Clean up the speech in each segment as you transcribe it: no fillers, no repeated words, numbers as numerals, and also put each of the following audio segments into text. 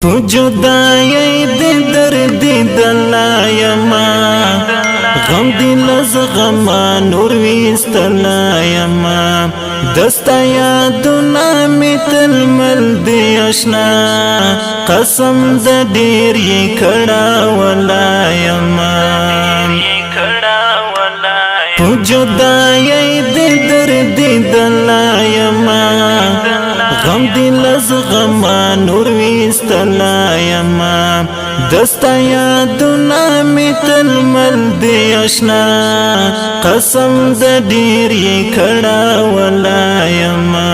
جدائی دی درد دلائما غم دی لزغما نور ویستلائما دستا یادونا میتل مل دی اشنا قسم دا دیر یہ کڑا ولائما جدائی دی درد دلائما غم دی لزغما نور ویستلائما دستا یادونا میتل مل دی اشنا قسم دا دیر یہ کڑا ولائما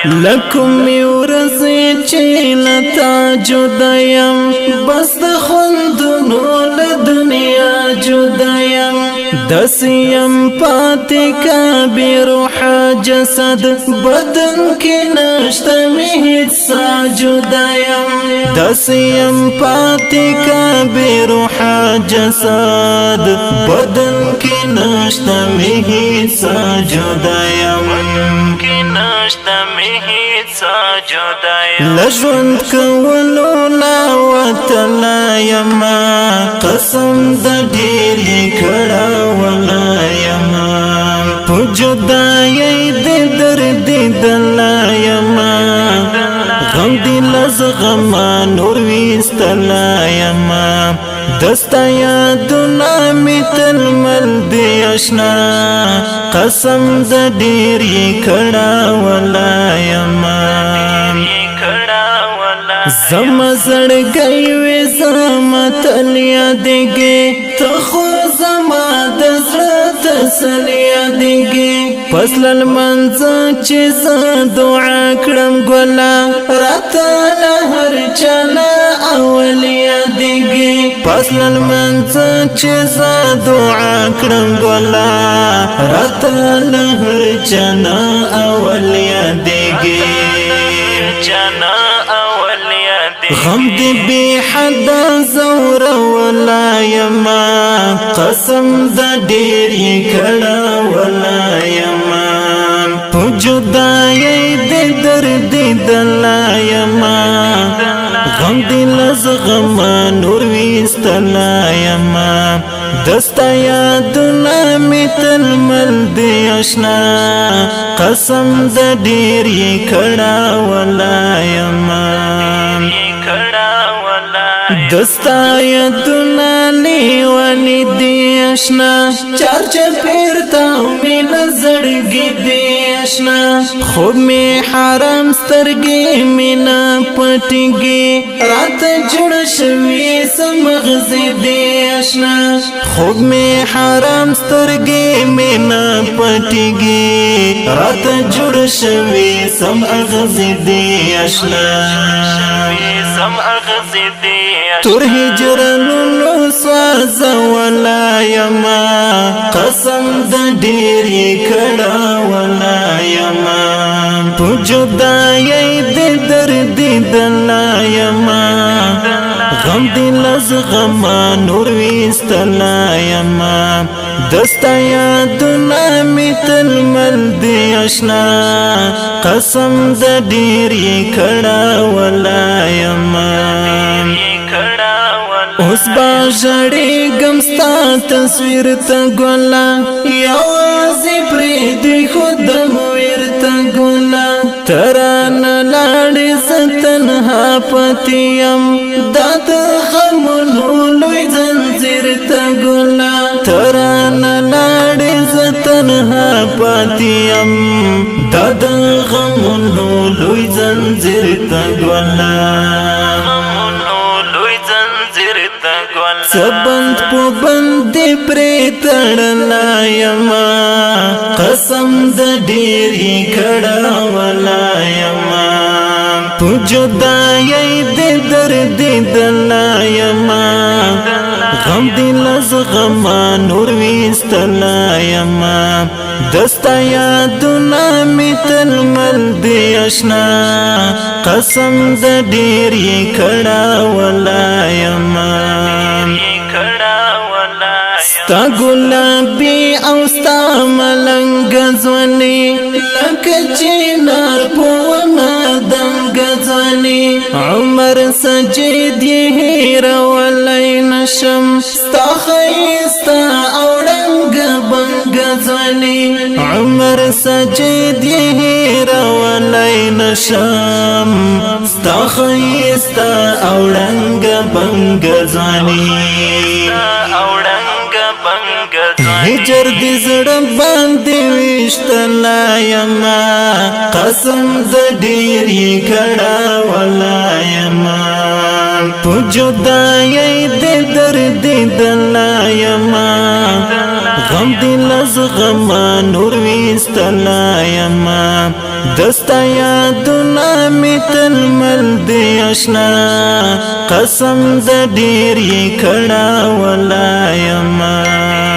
لکم یورزی چیلتا جدایم بس دا خلدنو لدنیا جدایم دسیم پاتی کا بیروح جسد بدن کی نشتا میت سا جدایم دسیم پاتی کا بیروح جسد بدن کی نشتا میت سا جدایم لجوند کولو لا وتلایما قسم دا دیر کڑا ولایما پجدائی دی درد دلایما غم دی لزغما نور ویستلایما دستا یادونا میتل مل دی اشنا قسم دا دیر کڑا ولایما زم زړګي وې زم تلیا دیږي ته خو زما د زړه تسلیا دیږي فصل منځ چې ز دعا کړم ګلا راته هر چلا اولیا دیږي فصل منځ چې ز دعا کړم ګلا راته هر چلا اولیا دیږي غم دی بی حد زور ولایما قسم دا دیری کڑا ولایما پجدائی دی درد دلایما غم دی لزغما نور ویستلایما دستا یادونا میتل مل دی اشنا قسم دا دیری کڑا ولایما دستا یادونا لیوانی دی اشنا چارچ پیرتا مین زڑگی دی اشنا خوب میں حرام سترگی مینا پٹگی رات جڑ شوی سمغزی دی اشنا خوب میں حرام سترگی مینا پٹگی رات جڑ شوی سمغزی دی اشنا تر هجرنو سواز ولایما قسم دا دیری کڑا ولایما پجدائی دی درد دلایما غم دی لزغما نور ویستلایما دستا یادونا میتل مل دی اشنا قسم دا دیری کڑا ولایما اوس با جڑی گمستا تصویر تا گولا یوازی پریدی خودم ویرتا گولا تران لاڑی ستنها پتیم داد غمونو لوی زنزیر تا گولا تران لاڑی ستنها پتیم داد غمونو لوی زنزیر تا گولا سبند پو بندی پری تڑلائما قسم دا دیری کڑا ولائما پجدائی دی درد دلائما غم دی لزغما نور ویستلائما دستا یادونا میتل مل دی اشنا قسم دا دیری کڑا ولائما ستا گلابی او ستا ملنگ زولی لکه چینار پو نا دنگ ځاني عمر سجید هیر ولای نشم ستا خیستا اوړنګ بنګ ځاني عمر سجید هیر ولای نشم ستا خیستا اوړنګ بنګ ځاني هجر دې زړه باندې وشتلا یما قسم د ډېر یې کړه ولا یما په جدایۍ دې درد دلا یما غم دې لز غما نور وستلا یما دستا یادونه می تل مل دې آشنا قسم د ډېر یې کړه ولا یما